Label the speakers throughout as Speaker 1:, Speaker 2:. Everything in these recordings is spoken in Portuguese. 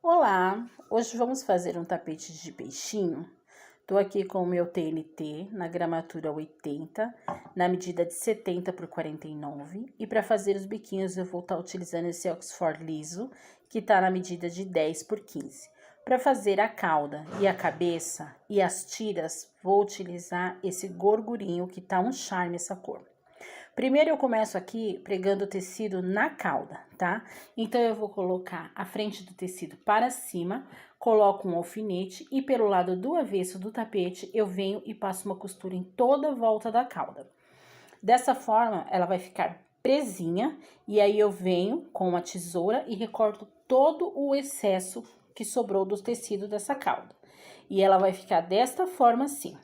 Speaker 1: Olá, hoje vamos fazer um tapete de peixinho. Tô aqui com o meu TNT na gramatura 80, na medida de 70 por 49. E para fazer os biquinhos eu vou estar utilizando esse Oxford liso, que tá na medida de 10 por 15. Para fazer a cauda e a cabeça e as tiras, vou utilizar esse gorgurinho, que tá um charme essa cor. Primeiro eu começo aqui pregando o tecido na cauda, tá? Então, eu vou colocar a frente do tecido para cima, coloco um alfinete e pelo lado do avesso do tapete, eu venho e passo uma costura em toda a volta da cauda. Dessa forma, ela vai ficar presinha e aí eu venho com uma tesoura e recorto todo o excesso que sobrou do tecido dessa cauda. E ela vai ficar desta forma assim.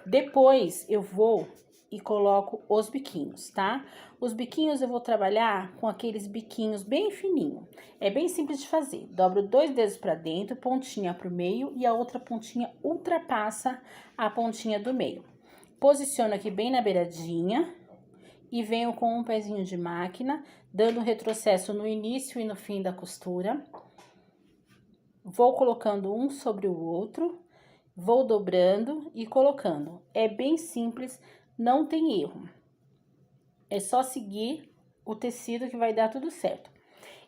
Speaker 1: Depois, eu vou e coloco os biquinhos, tá? Os biquinhos eu vou trabalhar com aqueles biquinhos bem fininho. É bem simples de fazer. Dobro 2 dedos para dentro, pontinha pro meio e a outra pontinha ultrapassa a pontinha do meio. Posiciono aqui bem na beiradinha e venho com um pezinho de máquina, dando retrocesso no início e no fim da costura. Vou colocando um sobre o outro, vou dobrando e colocando. É bem simples, não tem erro. É só seguir o tecido que vai dar tudo certo.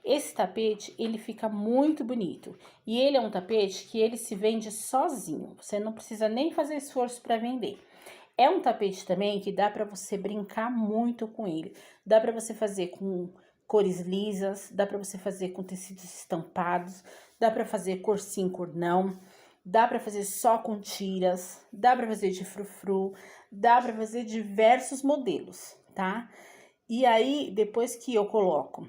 Speaker 1: Esse tapete, ele fica muito bonito. E ele é um tapete que ele se vende sozinho. Você não precisa nem fazer esforço para vender. É um tapete também que dá para você brincar muito com ele. Dá para você fazer com cores lisas, dá para você fazer com tecidos estampados, dá para fazer cor sim, cor não. Dá para fazer só com tiras, dá para fazer de frufru, dá para fazer diversos modelos, tá? E aí, depois que eu coloco,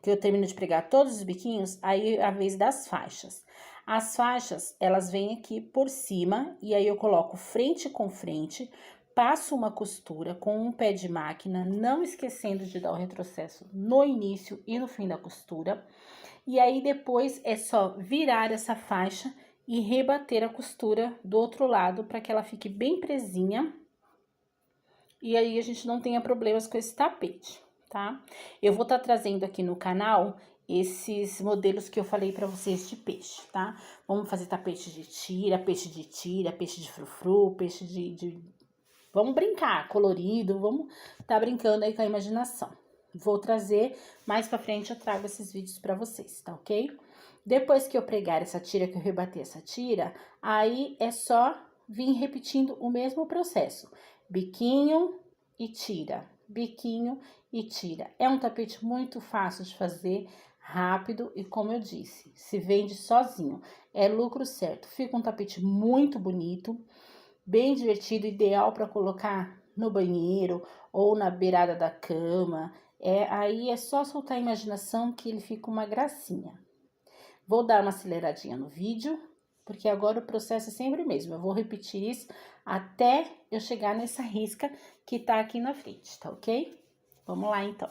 Speaker 1: que eu termino de pregar todos os biquinhos, aí é a vez das faixas. As faixas, elas vêm aqui por cima, e aí eu coloco frente com frente, passo uma costura com um pé de máquina, não esquecendo de dar o retrocesso no início e no fim da costura. E aí, depois, é só virar essa faixa e rebater a costura do outro lado para que ela fique bem presinha. E aí, a gente não tenha problemas com esse tapete, tá? Eu vou estar trazendo aqui no canal esses modelos que eu falei para vocês de peixe, tá? Vamos fazer tapete de tira, peixe de frufru, peixe de... Vamos brincar, colorido, vamos tá brincando aí com a imaginação. Vou trazer, mais pra frente eu trago esses vídeos pra vocês, tá ok? Depois que eu pregar essa tira, que eu rebater essa tira, aí é só vir repetindo o mesmo processo. Biquinho e tira, biquinho e tira. É um tapete muito fácil de fazer, rápido e, como eu disse, se vende sozinho. É lucro certo. Fica um tapete muito bonito, bem divertido, ideal para colocar no banheiro ou na beirada da cama. Aí é só soltar a imaginação que ele fica uma gracinha. Vou dar uma aceleradinha no vídeo, porque agora o processo é sempre o mesmo. Eu vou repetir isso até eu chegar nessa risca que tá aqui na frente, tá ok? Vamos lá, então.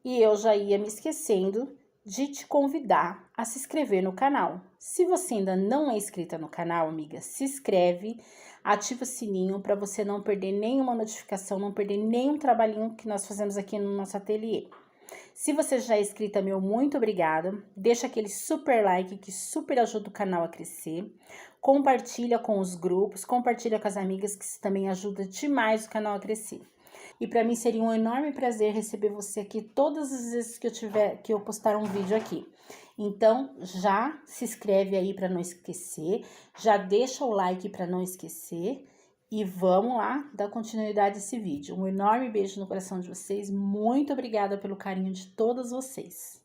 Speaker 1: E eu já ia me esquecendo de te convidar a se inscrever no canal. Se você ainda não é inscrita no canal, amiga, se inscreve, ativa o sininho para você não perder nenhuma notificação, não perder nenhum trabalhinho que nós fazemos aqui no nosso ateliê. Se você já é inscrita, meu muito obrigada. Deixa aquele super like que super ajuda o canal a crescer. Compartilha com os grupos, compartilha com as amigas, que isso também ajuda demais o canal a crescer. E para mim seria um enorme prazer receber você aqui todas as vezes que eu postar um vídeo aqui. Então, já se inscreve aí para não esquecer, já deixa o like para não esquecer e vamos lá dar continuidade a esse vídeo. Um enorme beijo no coração de vocês, muito obrigada pelo carinho de todas vocês.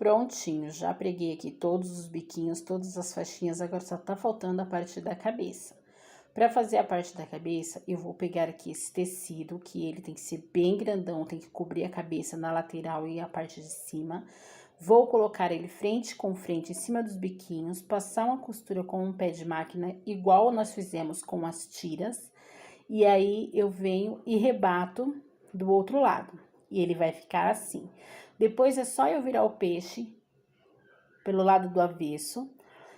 Speaker 1: prontinho. Já preguei aqui todos os biquinhos, todas as faixinhas, agora só tá faltando a parte da cabeça. Para fazer a parte da cabeça, eu vou pegar aqui esse tecido, que ele tem que ser bem grandão, tem que cobrir a cabeça na lateral e a parte de cima. Vou colocar ele frente com frente em cima dos biquinhos, passar uma costura com um pé de máquina, igual nós fizemos com as tiras. E aí, eu venho e rebato do outro lado. E ele vai ficar assim. Depois, é só eu virar o peixe pelo lado do avesso.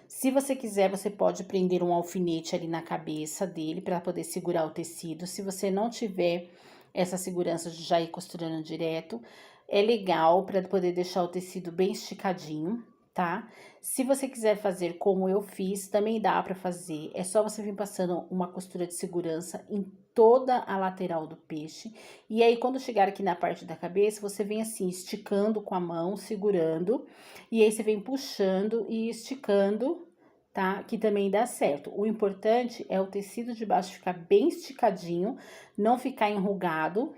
Speaker 1: Se você quiser, você pode prender um alfinete ali na cabeça dele para poder segurar o tecido. Se você não tiver essa segurança de já ir costurando direto, é legal para poder deixar o tecido bem esticadinho, tá? Se você quiser fazer como eu fiz, também dá para fazer. É só você vir passando uma costura de segurança em toda a lateral do peixe. E aí, quando chegar aqui na parte da cabeça, você vem assim, esticando com a mão, segurando. E aí, você vem puxando e esticando, tá? Que também dá certo. O importante é o tecido de baixo ficar bem esticadinho, não ficar enrugado,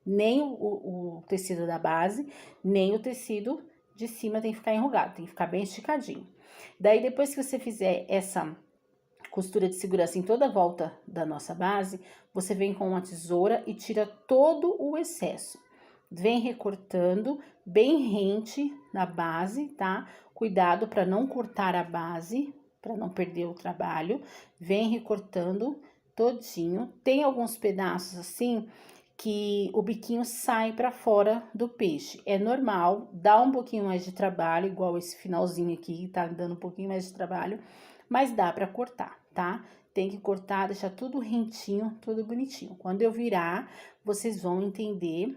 Speaker 1: nem o tecido da base, nem o tecido de cima tem que ficar enrugado, tem que ficar bem esticadinho. Daí, depois que você fizer essa costura de segurança em toda a volta da nossa base, você vem com uma tesoura e tira todo o excesso. Vem recortando bem rente na base, tá? Cuidado para não cortar a base, para não perder o trabalho. Vem recortando todinho. Tem alguns pedaços assim que o biquinho sai para fora do peixe. É normal, dá um pouquinho mais de trabalho, igual esse finalzinho aqui, tá dando um pouquinho mais de trabalho, mas dá para cortar, tá? Tem que cortar, deixar tudo rentinho, tudo bonitinho. Quando eu virar, vocês vão entender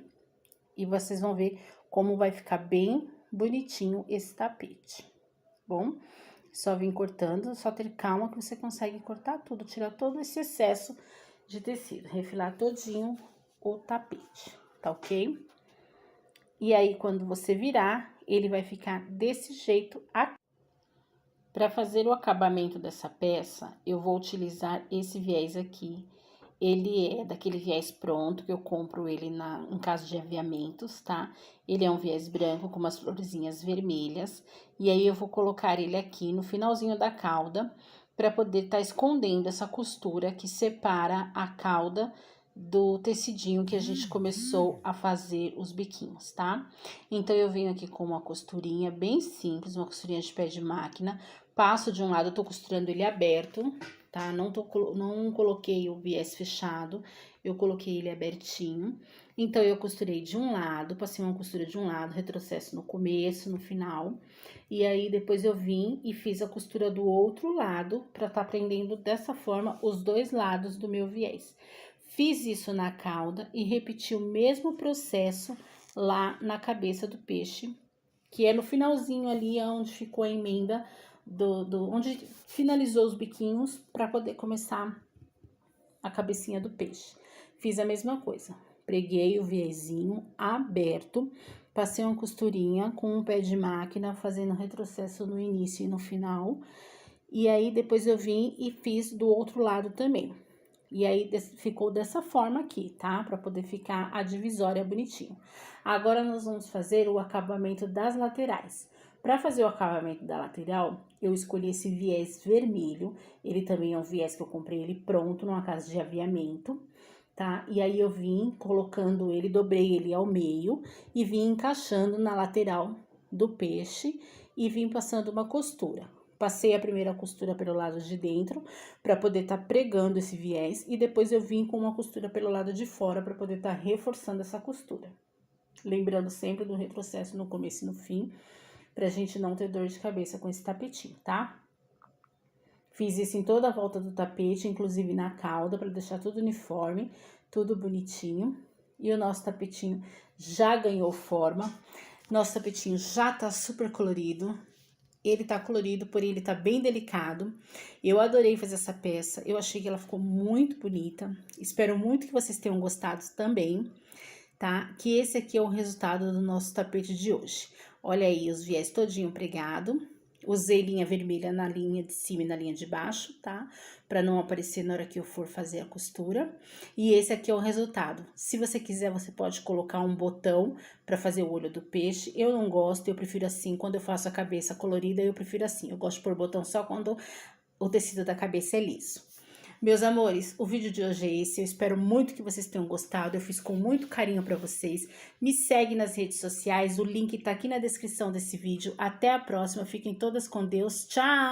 Speaker 1: e vocês vão ver como vai ficar bem bonitinho esse tapete, bom? Só vir cortando, só ter calma que você consegue cortar tudo, tirar todo esse excesso de tecido, refilar todinho o tapete, tá ok? E aí, quando você virar, ele vai ficar desse jeito aqui. Para fazer o acabamento dessa peça, eu vou utilizar esse viés aqui. Ele é daquele viés pronto, que eu compro ele em casa de aviamentos, tá? Ele é um viés branco com umas florzinhas vermelhas. E aí, eu vou colocar ele aqui no finalzinho da cauda, para poder estar escondendo essa costura que separa a cauda do tecidinho que a gente começou a fazer os biquinhos, tá? Então, eu venho aqui com uma costurinha bem simples, uma costurinha de pé de máquina, passo de um lado, eu tô costurando ele aberto, tá? Não coloquei o viés fechado, eu coloquei ele abertinho. Então, eu costurei de um lado, passei uma costura de um lado, retrocesso no começo, no final. E aí, depois eu vim e fiz a costura do outro lado, pra tá prendendo dessa forma os dois lados do meu viés. Fiz isso na cauda e repeti o mesmo processo lá na cabeça do peixe, que é no finalzinho ali, onde ficou a emenda, onde finalizou os biquinhos, para poder começar a cabecinha do peixe. Fiz a mesma coisa, preguei o viezinho aberto, passei uma costurinha com um pé de máquina, fazendo retrocesso no início e no final. E aí, depois eu vim e fiz do outro lado também. E aí, ficou dessa forma aqui, tá? Pra poder ficar a divisória bonitinho. Agora, nós vamos fazer o acabamento das laterais. Pra fazer o acabamento da lateral, eu escolhi esse viés vermelho. Ele também é um viés que eu comprei ele pronto numa casa de aviamento, tá? E aí, eu vim colocando ele, dobrei ele ao meio e vim encaixando na lateral do peixe e vim passando uma costura. Passei a primeira costura pelo lado de dentro, para poder estar pregando esse viés, e depois eu vim com uma costura pelo lado de fora, para poder estar reforçando essa costura. Lembrando sempre do retrocesso no começo e no fim, pra gente não ter dor de cabeça com esse tapetinho, tá? Fiz isso em toda a volta do tapete, inclusive na cauda, para deixar tudo uniforme, tudo bonitinho. E o nosso tapetinho já ganhou forma, nosso tapetinho já tá super colorido. Ele tá colorido, porém ele tá bem delicado. Eu adorei fazer essa peça, eu achei que ela ficou muito bonita. Espero muito que vocês tenham gostado também, tá? Que esse aqui é o resultado do nosso tapete de hoje. Olha aí os viés todinho pregado. Usei linha vermelha na linha de cima e na linha de baixo, tá? Pra não aparecer na hora que eu for fazer a costura. E esse aqui é o resultado. Se você quiser, você pode colocar um botão pra fazer o olho do peixe. Eu não gosto, eu prefiro assim. Quando eu faço a cabeça colorida, eu prefiro assim. Eu gosto de pôr botão só quando o tecido da cabeça é liso. Meus amores, o vídeo de hoje é esse. Eu espero muito que vocês tenham gostado. Eu fiz com muito carinho pra vocês. Me segue nas redes sociais. O link tá aqui na descrição desse vídeo. Até a próxima. Fiquem todas com Deus. Tchau!